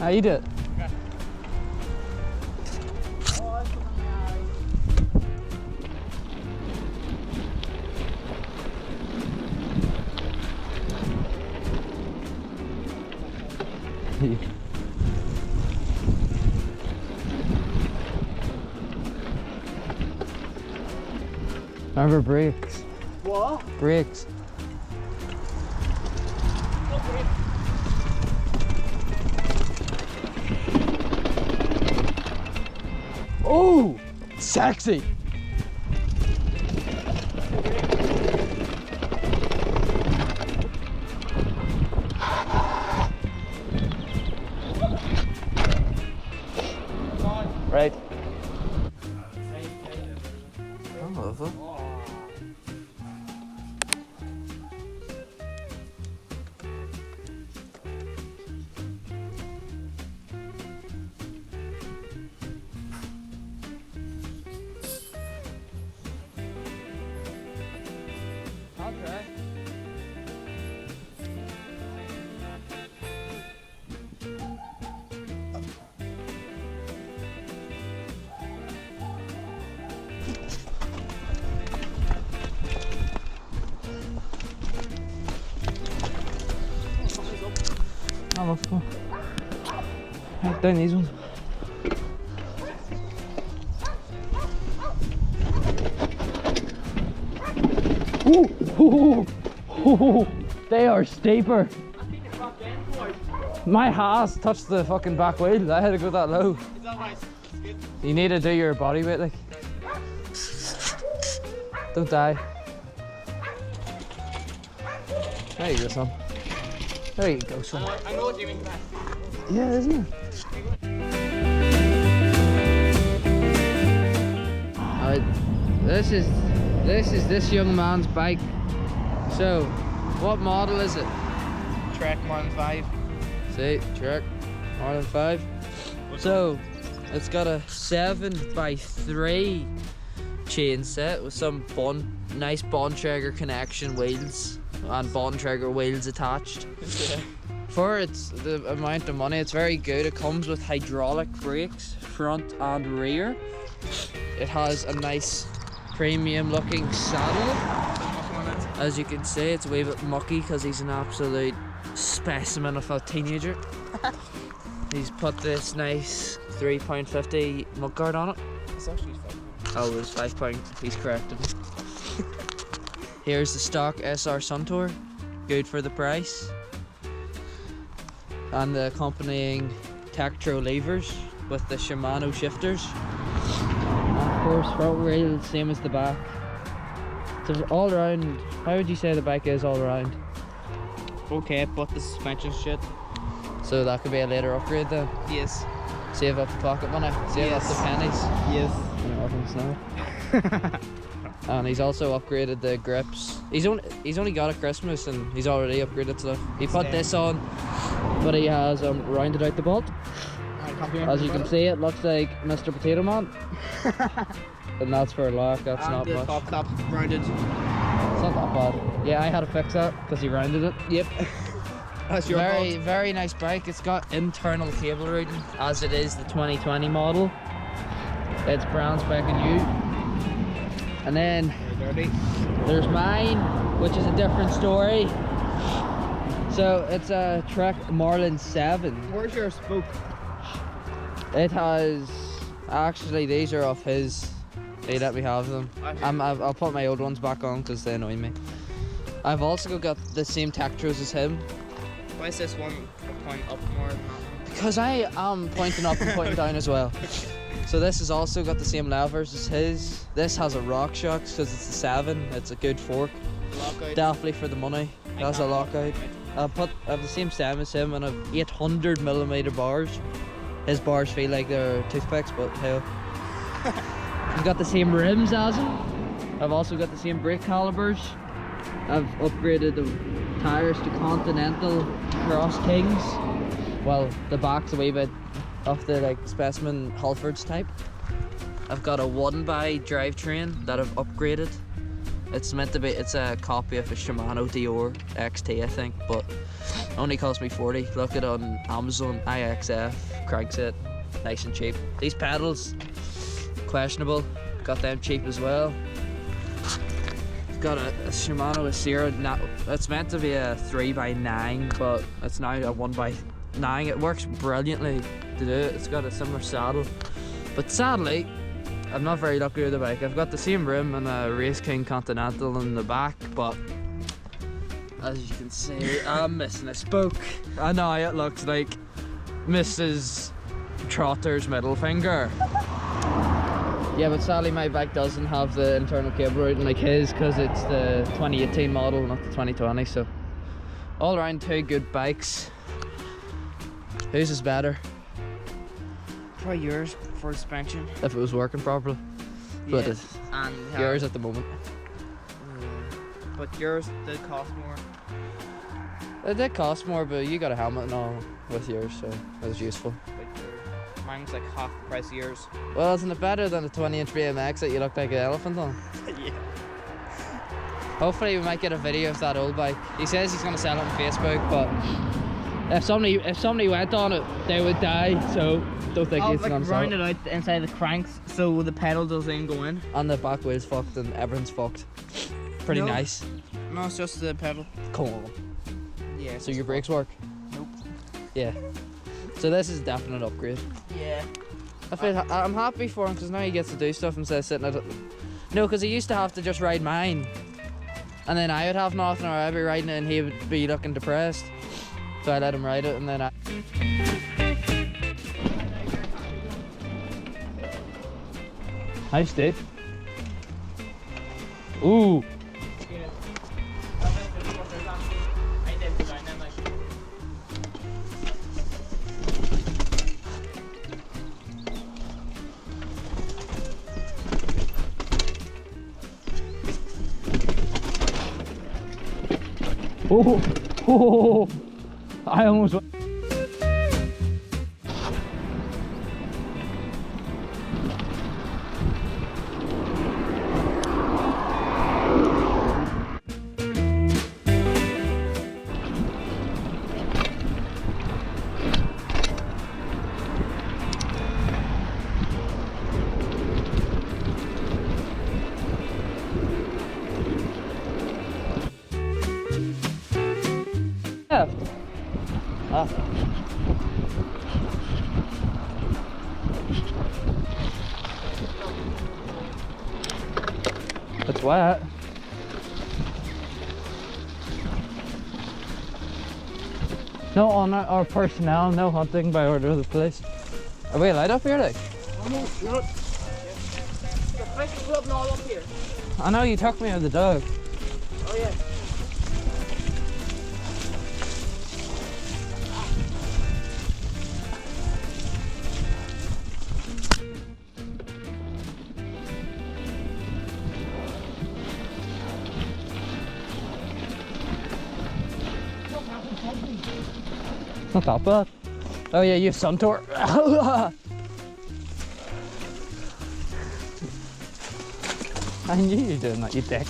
I eat it. Remember brakes? What? Brakes. Okay. Oh, sexy. Right. Oh, love it. Okay. Oh, looks cool. Right down these ones. Ooh, they are steeper. My ass touched the fucking back wheel. I had to go that low. Is that right? Good. You need to do your body weight, like. Don't die. There you go, son. There you go, son. I know what you mean. Yeah, isn't it? This is this young man's bike. So, what model is it? Trek Marlin 5. See, Trek Marlin 5. So, it's got a 7x3 chain set with some nice Bontrager connection wheels and Bontrager wheels attached. Yeah. For the amount of money, it's very good. It comes with hydraulic brakes, front and rear. It has a nice premium looking saddle. As you can see, it's a wee bit mucky because he's an absolute specimen of a teenager. He's put this nice £3.50 mudguard on it. It's actually £5. Oh, it was £5. He's corrected me. Here's the stock SR Suntour, good for the price. And the accompanying Tektro levers with the Shimano shifters. And of course, front wheel, same as the back. So all around, how would you say the bike is all around? Okay, but the suspension shit. So that could be a later upgrade then. Yes. Save up the pocket money, save up the pennies. Yes. And he's also upgraded the grips. He's only got it Christmas and he's already upgraded stuff. He put this on, but he has rounded out the bolt. As you can see, it looks like Mr. Potato Man. And that's for a lock, that's not the much. top cap rounded. It's not that bad. Yeah, I had to fix that because he rounded it. Yep. That's your fault. Very nice bike. It's got internal cable routing, as it is the 2020 model. It's brand spanking new. And then there's mine, which is a different story. So it's a Trek Marlin 7. Where's your spoke? It has, actually these are off his. He let me have them. I'll put my old ones back on because they annoy me. I've also got the same Tektros as him. Why is this one pointing up more than that one? Because I am pointing up and pointing down as well. So this has also got the same levers as his. This has a rock shocks because it's a 7. It's a good fork. Lockout. Definitely for the money. That's a lockout. I have the same stem as him and I've 800mm bars. His bars feel like they're toothpicks, but hell. I've got the same rims as him. I've also got the same brake calipers. I've upgraded the tires to Continental Cross Kings. Well, the back's a wee bit of the like specimen Halfords type. I've got a 1x drivetrain that I've upgraded. It's meant to be, it's a copy of a Shimano Dior XT I think, but Only cost me 40. Look it on Amazon, IXF, crankset, nice and cheap. These pedals, questionable, got them cheap as well. Got a Shimano Asira. Now it's meant to be a 3x9, but it's now a 1x9. It works brilliantly to do it. It's got a similar saddle, but sadly, I'm not very lucky with the bike. I've got the same rim and a Race King Continental in the back, but as you can see, I'm missing a spoke. I know it looks like Mrs. Trotter's middle finger. Yeah, but sadly my bike doesn't have the internal cable routing like his, because it's the 2018 model, not the 2020. So all around 2 good bikes. Whose is better? Probably yours for suspension. If it was working properly. But Yeah, it's and yours at the moment. but yours did cost more. It did cost more, but you got a helmet and all with yours, so it was useful. Mine was like half the price of yours. Well, isn't it better than the 20-inch BMX that you look like an elephant on? Yeah. Hopefully we might get a video of that old bike. He says he's going to sell it on Facebook, but if somebody went on it, they would die, so don't think he's going to sell round it. it out inside the cranks so the pedal doesn't go in. And the back wheel's fucked and everything's fucked. Pretty No. nice. No, it's just the pedal. Cool. Yeah. So your brakes work? Nope. Yeah. So this is a definite upgrade. Yeah. I'm happy for him because now he gets to do stuff instead of sitting at it. No, because he used to have to just ride mine, and then I would have nothing, or I'd be riding it and he would be looking depressed. So I let him ride it, and then Nice, dude. Ooh. Oh, oh, I almost went. Ah. It's wet. No honor or personnel, no hunting by order of the police. Are we allowed up here, like? Almost. You're fish rubbing all up here. I know you took me with the dog. Oh yeah. Not that bad. Oh yeah, you have Suntour. I knew you were doing that, you dick.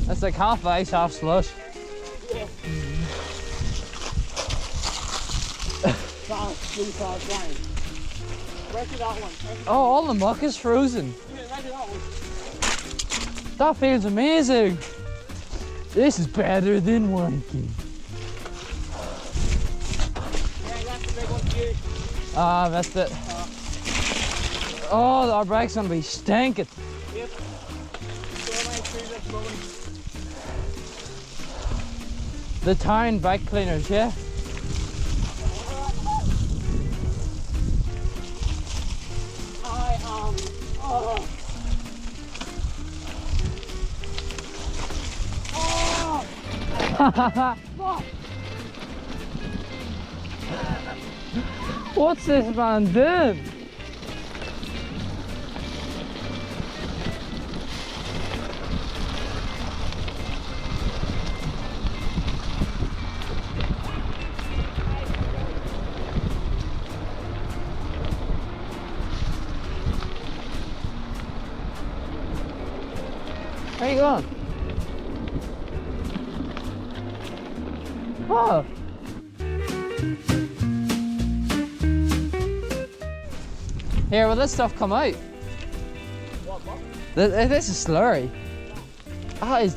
It's like half ice, half slush. Yeah. Oh, all the muck is frozen. That feels amazing. This is better than wanking. Ah, I missed it. Oh, our bike's gonna be stinking. Yep. The town bike cleaners, yeah? What's this man doing? Where are you going? What? Here, will this stuff come out? What? This is slurry. That is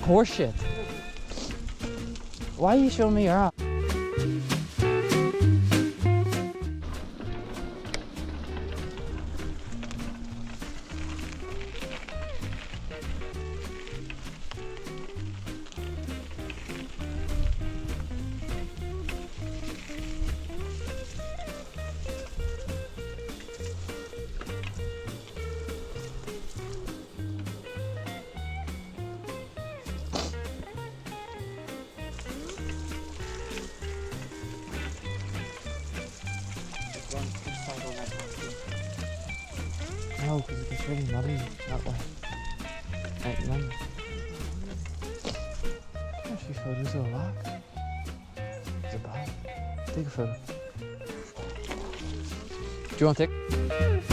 horseshit. Why are you showing me your ass? No, because it gets really muddy that way. Right, then. Actually, photos of the rock. Is it bad? Take a photo. Do you want to take?